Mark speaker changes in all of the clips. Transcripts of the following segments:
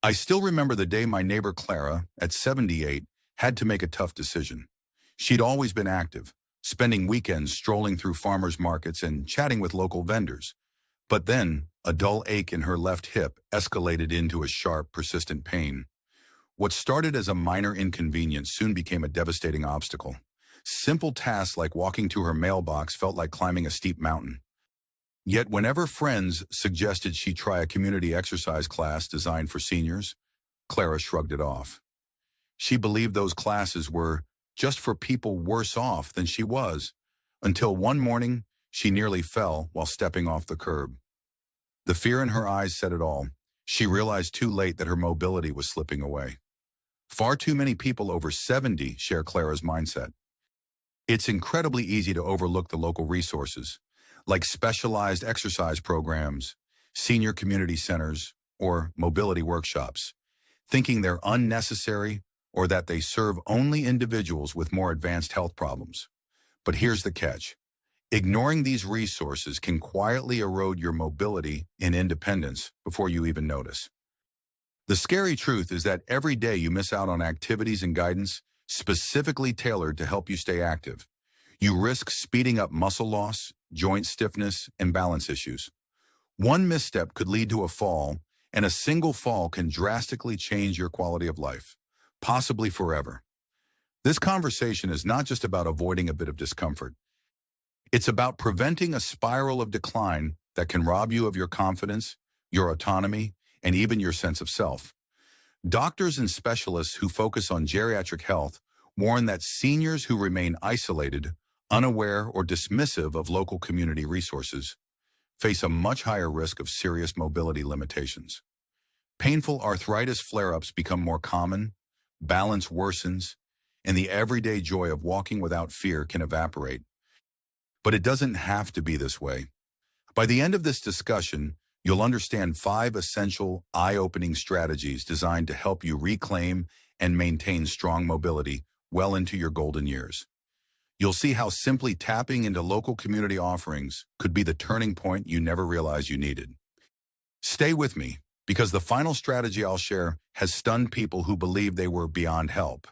Speaker 1: I still remember the day my neighbor Clara, at 78, had to make a tough decision. She'd always been active, spending weekends strolling through farmers markets and chatting with local vendors. But then, a dull ache in her left hip escalated into a sharp, persistent pain. What started as a minor inconvenience soon became a devastating obstacle. Simple tasks like walking to her mailbox felt like climbing a steep mountain. Yet whenever friends suggested she try a community exercise class designed for seniors, Clara shrugged it off. She believed those classes were just for people worse off than she was, until one morning she nearly fell while stepping off the curb. The fear in her eyes said it all. She realized too late that her mobility was slipping away. Far too many people over 70 share Clara's mindset. It's incredibly easy to overlook the local resources, like specialized exercise programs, senior community centers, or mobility workshops, thinking they're unnecessary or that they serve only individuals with more advanced health problems. But here's the catch. Ignoring these resources can quietly erode your mobility and independence before you even notice. The scary truth is that every day you miss out on activities and guidance specifically tailored to help you stay active. You risk speeding up muscle loss, joint stiffness, and balance issues. One misstep could lead to a fall, and a single fall can drastically change your quality of life, possibly forever. This conversation is not just about avoiding a bit of discomfort. It's about preventing a spiral of decline that can rob you of your confidence, your autonomy, and even your sense of self. Doctors and specialists who focus on geriatric health warn that seniors who remain isolated, unaware, or dismissive of local community resources face a much higher risk of serious mobility limitations. Painful arthritis flare-ups become more common, balance worsens, and the everyday joy of walking without fear can evaporate. But it doesn't have to be this way. By the end of this discussion, you'll understand 5 essential, eye-opening strategies designed to help you reclaim and maintain strong mobility well into your golden years. You'll see how simply tapping into local community offerings could be the turning point you never realized you needed. Stay with me, because the final strategy I'll share has stunned people who believed they were beyond help.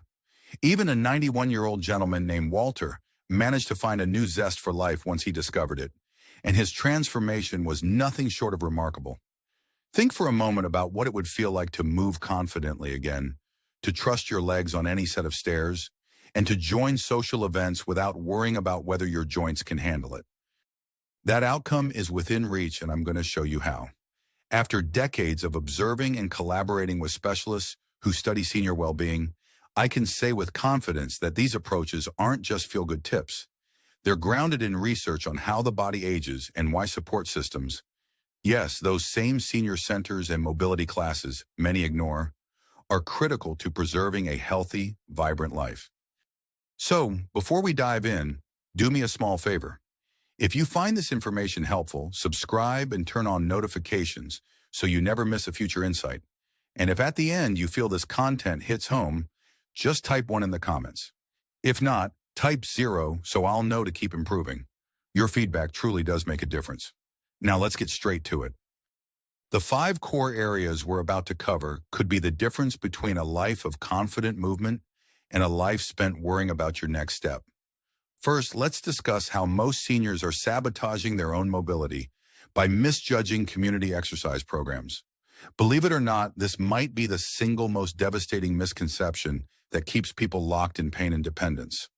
Speaker 1: Even a 91-year-old gentleman named Walter managed to find a new zest for life once he discovered it, and his transformation was nothing short of remarkable. Think for a moment about what it would feel like to move confidently again, to trust your legs on any set of stairs, and to join social events without worrying about whether your joints can handle it. That outcome is within reach, and I'm going to show you how. After decades of observing and collaborating with specialists who study senior well-being, I can say with confidence that these approaches aren't just feel-good tips. They're grounded in research on how the body ages and why support systems, yes, those same senior centers and mobility classes many ignore, are critical to preserving a healthy, vibrant life. So, before we dive in, do me a small favor. If you find this information helpful, subscribe and turn on notifications so you never miss a future insight. And if at the end you feel this content hits home, just type 1 in the comments. If not, type 0 so I'll know to keep improving. Your feedback truly does make a difference. Now let's get straight to it. The 5 core areas we're about to cover could be the difference between a life of confident movement and a life spent worrying about your next step. First, let's discuss how most seniors are sabotaging their own mobility by misjudging community exercise programs. Believe it or not, this might be the single most devastating misconception that keeps people locked in pain and dependence.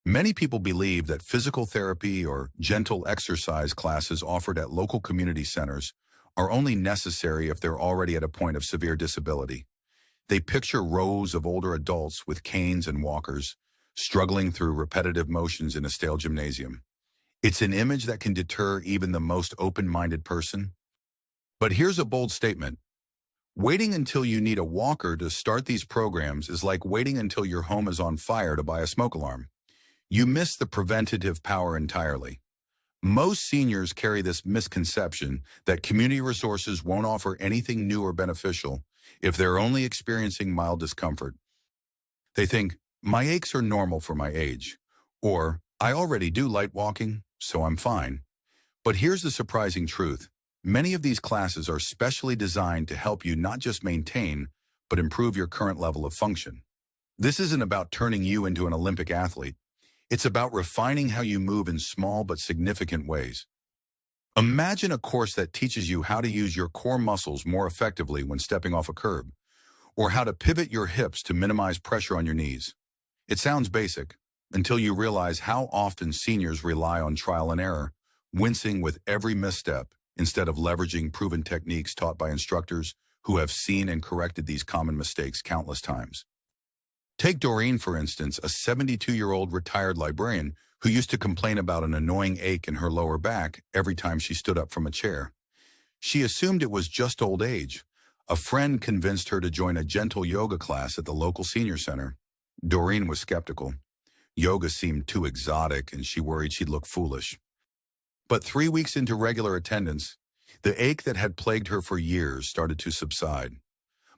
Speaker 1: Many people believe that physical therapy or gentle exercise classes offered at local community centers are only necessary if they're already at a point of severe disability. They picture rows of older adults with canes and walkers, struggling through repetitive motions in a stale gymnasium. It's an image that can deter even the most open-minded person. But here's a bold statement. Waiting until you need a walker to start these programs is like waiting until your home is on fire to buy a smoke alarm. You miss the preventative power entirely. Most seniors carry this misconception that community resources won't offer anything new or beneficial if they're only experiencing mild discomfort. They think, my aches are normal for my age, or I already do light walking, so I'm fine. But here's the surprising truth. Many of these classes are specially designed to help you not just maintain, but improve your current level of function. This isn't about turning you into an Olympic athlete. It's about refining how you move in small but significant ways. Imagine a course that teaches you how to use your core muscles more effectively when stepping off a curb, or how to pivot your hips to minimize pressure on your knees. It sounds basic, until you realize how often seniors rely on trial and error, wincing with every misstep instead of leveraging proven techniques taught by instructors who have seen and corrected these common mistakes countless times. Take Doreen, for instance, a 72-year-old retired librarian who used to complain about an annoying ache in her lower back every time she stood up from a chair. She assumed it was just old age. A friend convinced her to join a gentle yoga class at the local senior center. Doreen was skeptical. Yoga seemed too exotic, and she worried she'd look foolish. But 3 weeks into regular attendance, the ache that had plagued her for years started to subside.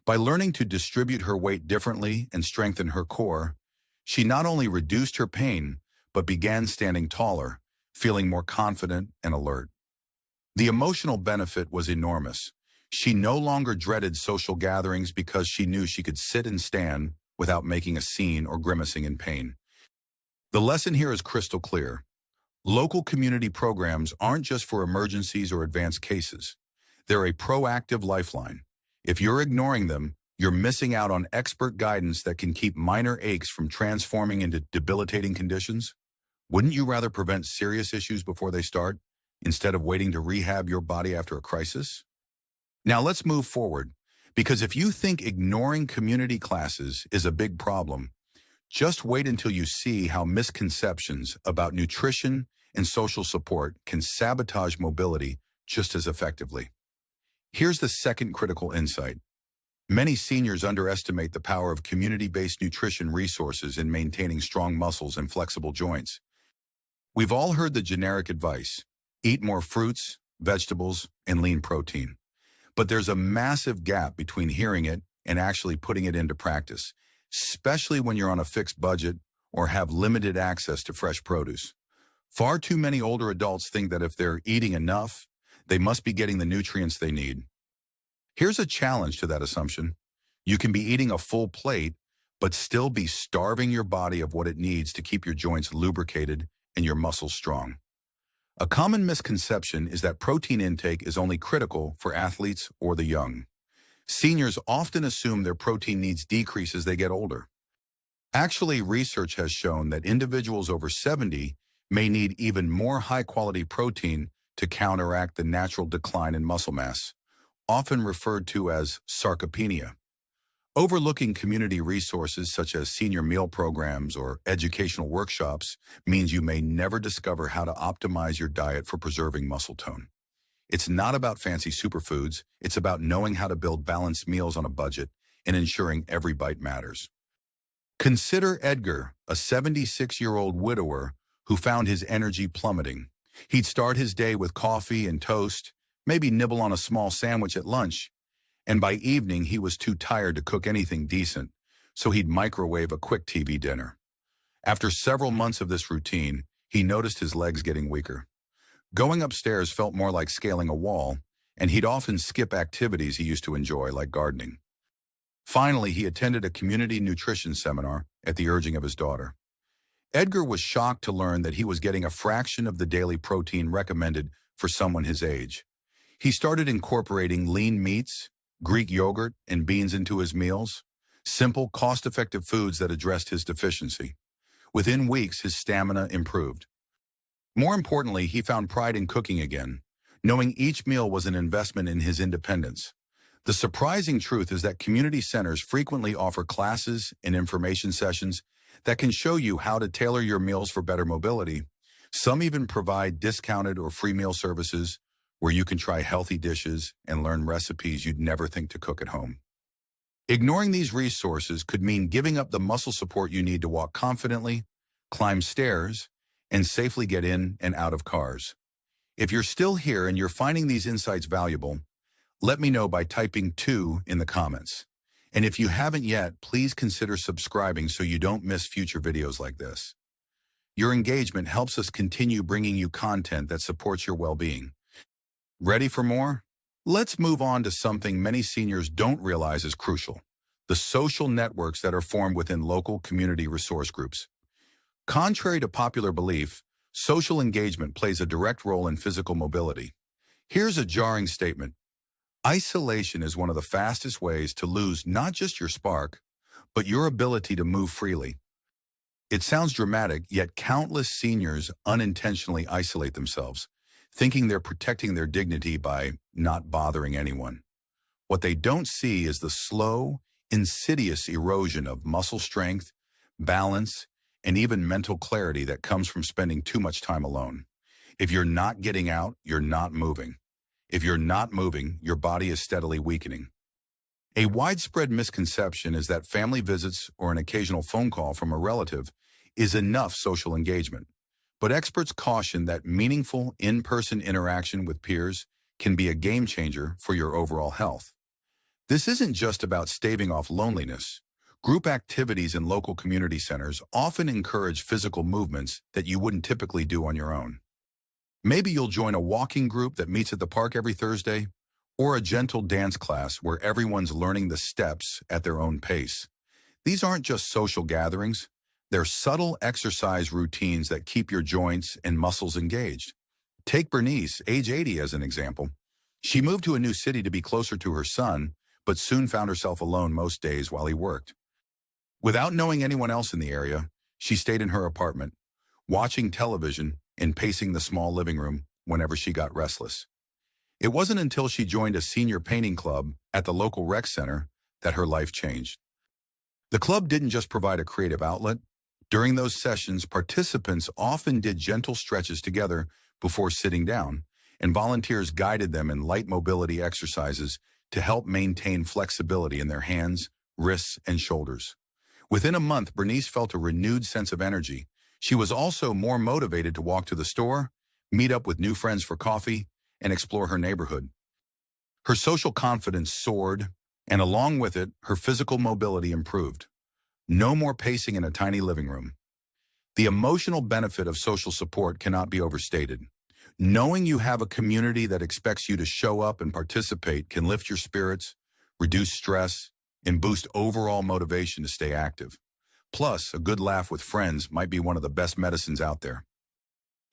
Speaker 1: By learning to distribute her weight differently and strengthen her core, she not only reduced her pain, but began standing taller, feeling more confident and alert. The emotional benefit was enormous. She no longer dreaded social gatherings because she knew she could sit and stand without making a scene or grimacing in pain. The lesson here is crystal clear. Local community programs aren't just for emergencies or advanced cases. They're a proactive lifeline. If you're ignoring them, you're missing out on expert guidance that can keep minor aches from transforming into debilitating conditions. Wouldn't you rather prevent serious issues before they start, instead of waiting to rehab your body after a crisis? Now let's move forward, because if you think ignoring community classes is a big problem, just wait until you see how misconceptions about nutrition and social support can sabotage mobility just as effectively. Here's the second critical insight. Many seniors underestimate the power of community-based nutrition resources in maintaining strong muscles and flexible joints. We've all heard the generic advice: eat more fruits, vegetables, and lean protein. But there's a massive gap between hearing it and actually putting it into practice, especially when you're on a fixed budget or have limited access to fresh produce. Far too many older adults think that if they're eating enough, they must be getting the nutrients they need. Here's a challenge to that assumption. You can be eating a full plate, but still be starving your body of what it needs to keep your joints lubricated and your muscles strong. A common misconception is that protein intake is only critical for athletes or the young. Seniors often assume their protein needs decrease as they get older. Actually, research has shown that individuals over 70 may need even more high-quality protein to counteract the natural decline in muscle mass, often referred to as sarcopenia. Overlooking community resources such as senior meal programs or educational workshops means you may never discover how to optimize your diet for preserving muscle tone. It's not about fancy superfoods, it's about knowing how to build balanced meals on a budget and ensuring every bite matters. Consider Edgar, a 76-year-old widower who found his energy plummeting. He'd start his day with coffee and toast, maybe nibble on a small sandwich at lunch, and by evening he was too tired to cook anything decent, so he'd microwave a quick TV dinner. After several months of this routine, he noticed his legs getting weaker. Going upstairs felt more like scaling a wall, and he'd often skip activities he used to enjoy, like gardening. Finally, he attended a community nutrition seminar at the urging of his daughter. Edgar was shocked to learn that he was getting a fraction of the daily protein recommended for someone his age. He started incorporating lean meats, Greek yogurt, and beans into his meals, simple, cost-effective foods that addressed his deficiency. Within weeks, his stamina improved. More importantly, he found pride in cooking again, knowing each meal was an investment in his independence. The surprising truth is that community centers frequently offer classes and information sessions that can show you how to tailor your meals for better mobility. Some even provide discounted or free meal services where you can try healthy dishes and learn recipes you'd never think to cook at home. Ignoring these resources could mean giving up the muscle support you need to walk confidently, climb stairs, and safely get in and out of cars. If you're still here and you're finding these insights valuable, let me know by typing 2 in the comments. And if you haven't yet, please consider subscribing so you don't miss future videos like this. Your engagement helps us continue bringing you content that supports your well-being. Ready for more? Let's move on to something many seniors don't realize is crucial: the social networks that are formed within local community resource groups. Contrary to popular belief, social engagement plays a direct role in physical mobility. Here's a jarring statement: isolation is one of the fastest ways to lose not just your spark, but your ability to move freely. It sounds dramatic, yet countless seniors unintentionally isolate themselves, thinking they're protecting their dignity by not bothering anyone. What they don't see is the slow, insidious erosion of muscle strength, balance, and even mental clarity that comes from spending too much time alone. If you're not getting out, you're not moving. If you're not moving, your body is steadily weakening. A widespread misconception is that family visits or an occasional phone call from a relative is enough social engagement. But experts caution that meaningful in-person interaction with peers can be a game changer for your overall health. This isn't just about staving off loneliness. Group activities in local community centers often encourage physical movements that you wouldn't typically do on your own. Maybe you'll join a walking group that meets at the park every Thursday, or a gentle dance class where everyone's learning the steps at their own pace. These aren't just social gatherings, they're subtle exercise routines that keep your joints and muscles engaged. Take Bernice, age 80, as an example. She moved to a new city to be closer to her son, but soon found herself alone most days while he worked. Without knowing anyone else in the area, she stayed in her apartment, watching television and pacing the small living room whenever she got restless. It wasn't until she joined a senior painting club at the local rec center that her life changed. The club didn't just provide a creative outlet. During those sessions, participants often did gentle stretches together before sitting down, and volunteers guided them in light mobility exercises to help maintain flexibility in their hands, wrists, and shoulders. Within a month, Bernice felt a renewed sense of energy. She was also more motivated to walk to the store, meet up with new friends for coffee, and explore her neighborhood. Her social confidence soared, and along with it, her physical mobility improved. No more pacing in a tiny living room. The emotional benefit of social support cannot be overstated. Knowing you have a community that expects you to show up and participate can lift your spirits, reduce stress, and boost overall motivation to stay active. Plus, a good laugh with friends might be one of the best medicines out there.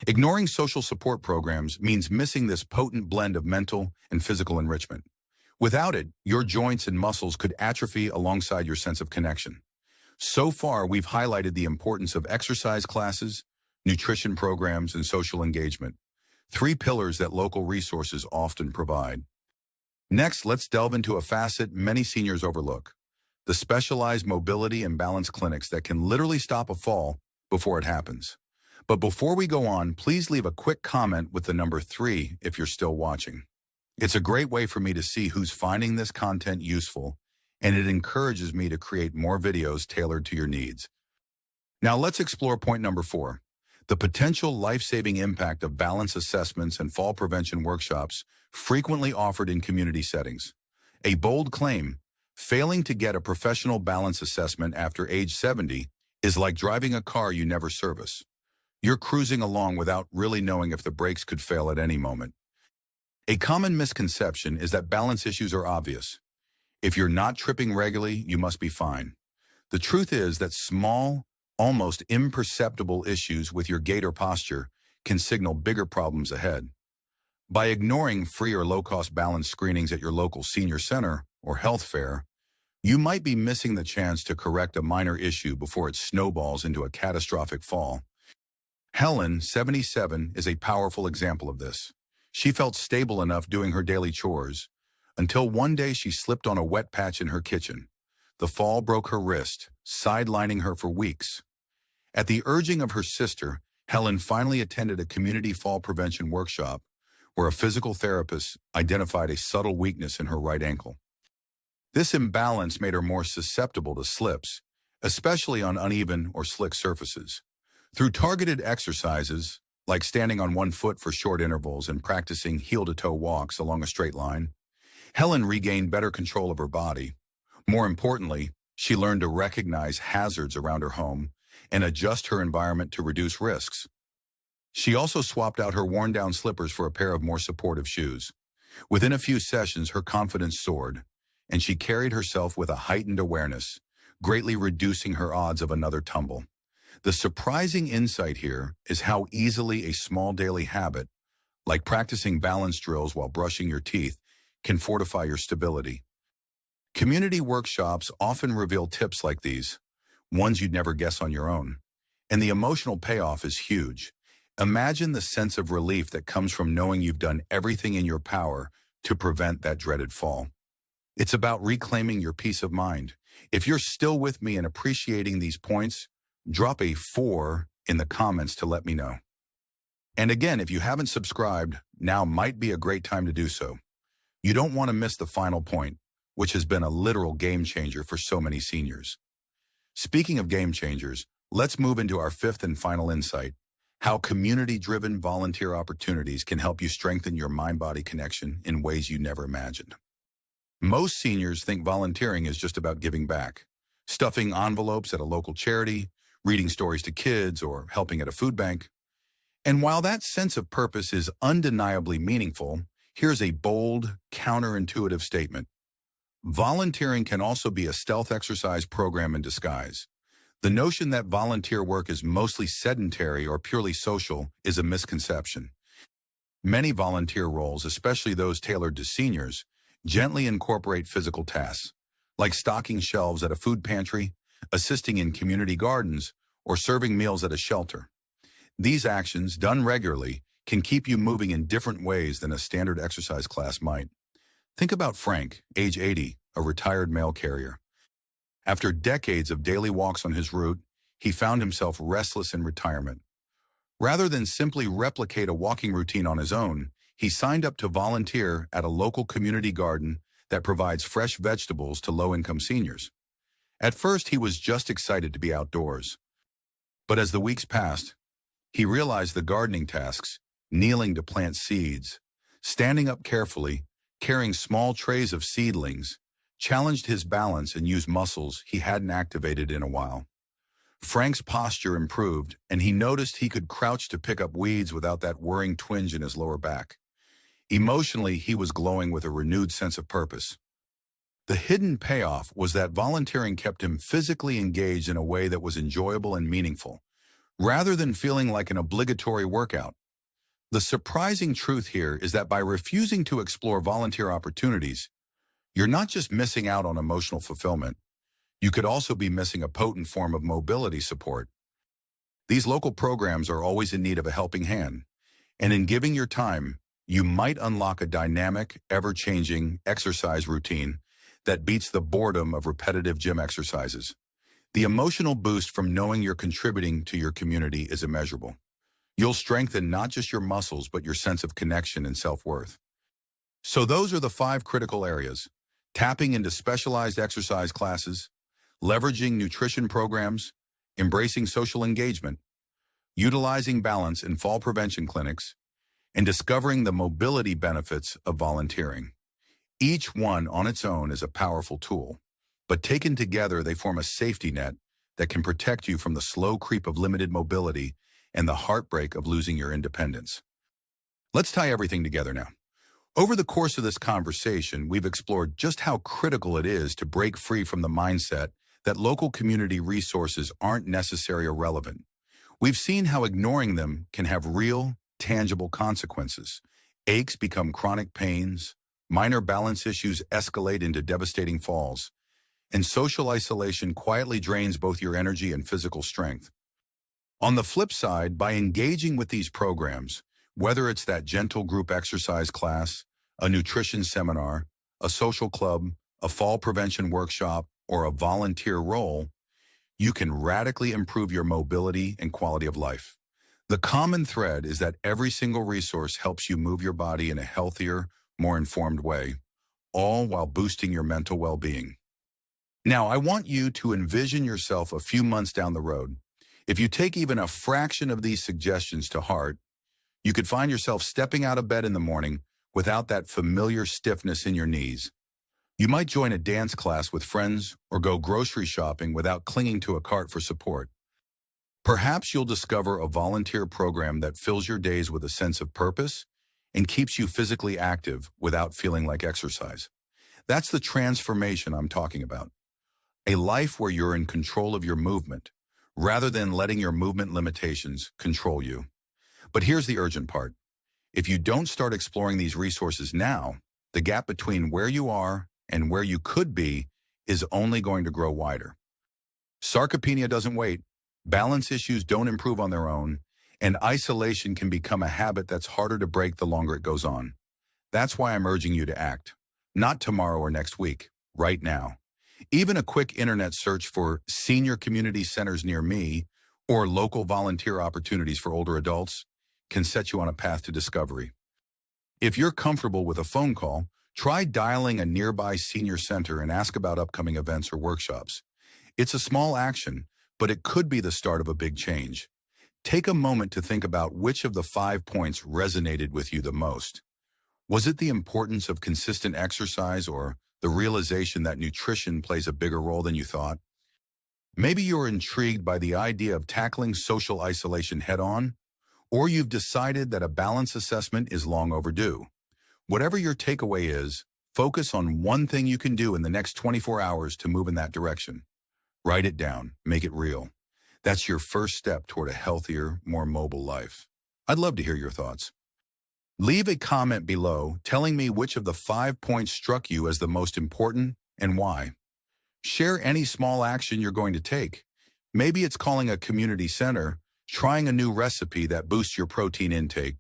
Speaker 1: Ignoring social support programs means missing this potent blend of mental and physical enrichment. Without it, your joints and muscles could atrophy alongside your sense of connection. So far, we've highlighted the importance of exercise classes, nutrition programs, and social engagement, three pillars that local resources often provide. Next, let's delve into a facet many seniors overlook: the specialized mobility and balance clinics that can literally stop a fall before it happens. But before we go on, please leave a quick comment with the number 3 if you're still watching. It's a great way for me to see who's finding this content useful, and it encourages me to create more videos tailored to your needs. Now let's explore point number 4, the potential life-saving impact of balance assessments and fall prevention workshops frequently offered in community settings. A bold claim: failing to get a professional balance assessment after age 70 is like driving a car you never service. You're cruising along without really knowing if the brakes could fail at any moment. A common misconception is that balance issues are obvious. If you're not tripping regularly, you must be fine. The truth is that small, almost imperceptible issues with your gait or posture can signal bigger problems ahead. By ignoring free or low-cost balance screenings at your local senior center or health fair, you might be missing the chance to correct a minor issue before it snowballs into a catastrophic fall. Helen, 77, is a powerful example of this. She felt stable enough doing her daily chores until one day she slipped on a wet patch in her kitchen. The fall broke her wrist, sidelining her for weeks. At the urging of her sister, Helen finally attended a community fall prevention workshop where a physical therapist identified a subtle weakness in her right ankle. This imbalance made her more susceptible to slips, especially on uneven or slick surfaces. Through targeted exercises, like standing on one foot for short intervals and practicing heel-to-toe walks along a straight line, Helen regained better control of her body. More importantly, she learned to recognize hazards around her home and adjust her environment to reduce risks. She also swapped out her worn-down slippers for a pair of more supportive shoes. Within a few sessions, her confidence soared, and she carried herself with a heightened awareness, greatly reducing her odds of another tumble. The surprising insight here is how easily a small daily habit, like practicing balance drills while brushing your teeth, can fortify your stability. Community workshops often reveal tips like these, ones you'd never guess on your own. And the emotional payoff is huge. Imagine the sense of relief that comes from knowing you've done everything in your power to prevent that dreaded fall. It's about reclaiming your peace of mind. If you're still with me and appreciating these points, drop a 4 in the comments to let me know. And again, if you haven't subscribed, now might be a great time to do so. You don't want to miss the final point, which has been a literal game changer for so many seniors. Speaking of game changers, let's move into our fifth and final insight, how community-driven volunteer opportunities can help you strengthen your mind-body connection in ways you never imagined. Most seniors think volunteering is just about giving back, stuffing envelopes at a local charity, reading stories to kids, or helping at a food bank. And while that sense of purpose is undeniably meaningful, here's a bold, counterintuitive statement. Volunteering can also be a stealth exercise program in disguise. The notion that volunteer work is mostly sedentary or purely social is a misconception. Many volunteer roles, especially those tailored to seniors, gently incorporate physical tasks, like stocking shelves at a food pantry, assisting in community gardens, or serving meals at a shelter. These actions, done regularly, can keep you moving in different ways than a standard exercise class might. Think about Frank, age 80, a retired mail carrier. After decades of daily walks on his route, he found himself restless in retirement. Rather than simply replicate a walking routine on his own, he signed up to volunteer at a local community garden that provides fresh vegetables to low-income seniors. At first, he was just excited to be outdoors. But as the weeks passed, he realized the gardening tasks, kneeling to plant seeds, standing up carefully, carrying small trays of seedlings, challenged his balance and used muscles he hadn't activated in a while. Frank's posture improved, and he noticed he could crouch to pick up weeds without that worrying twinge in his lower back. Emotionally, he was glowing with a renewed sense of purpose. The hidden payoff was that volunteering kept him physically engaged in a way that was enjoyable and meaningful, rather than feeling like an obligatory workout. The surprising truth here is that by refusing to explore volunteer opportunities, you're not just missing out on emotional fulfillment, you could also be missing a potent form of mobility support. These local programs are always in need of a helping hand, and in giving your time, you might unlock a dynamic, ever-changing exercise routine that beats the boredom of repetitive gym exercises. The emotional boost from knowing you're contributing to your community is immeasurable. You'll strengthen not just your muscles, but your sense of connection and self-worth. So those are the 5 critical areas: tapping into specialized exercise classes, leveraging nutrition programs, embracing social engagement, utilizing balance in fall prevention clinics, and discovering the mobility benefits of volunteering. Each one on its own is a powerful tool, but taken together they form a safety net that can protect you from the slow creep of limited mobility and the heartbreak of losing your independence. Let's tie everything together now. Over the course of this conversation, we've explored just how critical it is to break free from the mindset that local community resources aren't necessary or relevant. We've seen how ignoring them can have real, tangible consequences. Aches become chronic pains, minor balance issues escalate into devastating falls, and social isolation quietly drains both your energy and physical strength. On the flip side, by engaging with these programs, whether it's that gentle group exercise class, a nutrition seminar, a social club, a fall prevention workshop, or a volunteer role, you can radically improve your mobility and quality of life. The common thread is that every single resource helps you move your body in a healthier, more informed way, all while boosting your mental well-being. Now, I want you to envision yourself a few months down the road. If you take even a fraction of these suggestions to heart, you could find yourself stepping out of bed in the morning without that familiar stiffness in your knees. You might join a dance class with friends or go grocery shopping without clinging to a cart for support. Perhaps you'll discover a volunteer program that fills your days with a sense of purpose and keeps you physically active without feeling like exercise. That's the transformation I'm talking about. A life where you're in control of your movement, rather than letting your movement limitations control you. But here's the urgent part. If you don't start exploring these resources now, the gap between where you are and where you could be is only going to grow wider. Sarcopenia doesn't wait, balance issues don't improve on their own, and isolation can become a habit that's harder to break the longer it goes on. That's why I'm urging you to act. Not tomorrow or next week, right now. Even a quick internet search for senior community centers near me or local volunteer opportunities for older adults can set you on a path to discovery. If you're comfortable with a phone call, try dialing a nearby senior center and ask about upcoming events or workshops. It's a small action, but it could be the start of a big change. Take a moment to think about which of the 5 points resonated with you the most. Was it the importance of consistent exercise or the realization that nutrition plays a bigger role than you thought? Maybe you're intrigued by the idea of tackling social isolation head-on, or you've decided that a balance assessment is long overdue. Whatever your takeaway is, focus on one thing you can do in the next 24 hours to move in that direction. Write it down, make it real. That's your first step toward a healthier, more mobile life. I'd love to hear your thoughts. Leave a comment below telling me which of the 5 points struck you as the most important and why. Share any small action you're going to take. Maybe it's calling a community center, trying a new recipe that boosts your protein intake,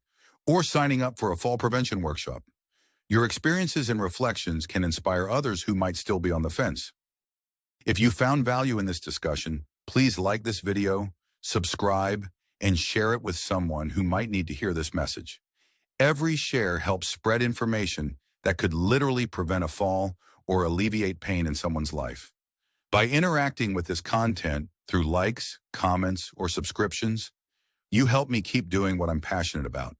Speaker 1: or signing up for a fall prevention workshop. Your experiences and reflections can inspire others who might still be on the fence. If you found value in this discussion, please like this video, subscribe, and share it with someone who might need to hear this message. Every share helps spread information that could literally prevent a fall or alleviate pain in someone's life. By interacting with this content through likes, comments, or subscriptions, you help me keep doing what I'm passionate about,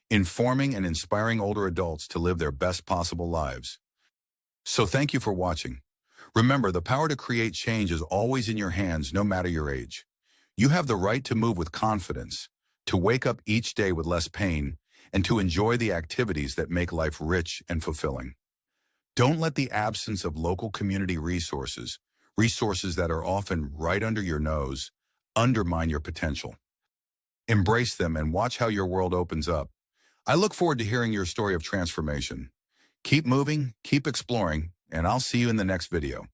Speaker 1: informing and inspiring older adults to live their best possible lives. So thank you for watching. Remember, the power to create change is always in your hands, no matter your age. You have the right to move with confidence, to wake up each day with less pain, and to enjoy the activities that make life rich and fulfilling. Don't let the absence of local community resources that are often right under your nose, undermine your potential. Embrace them and watch how your world opens up. I look forward to hearing your story of transformation. Keep moving, keep exploring, and I'll see you in the next video.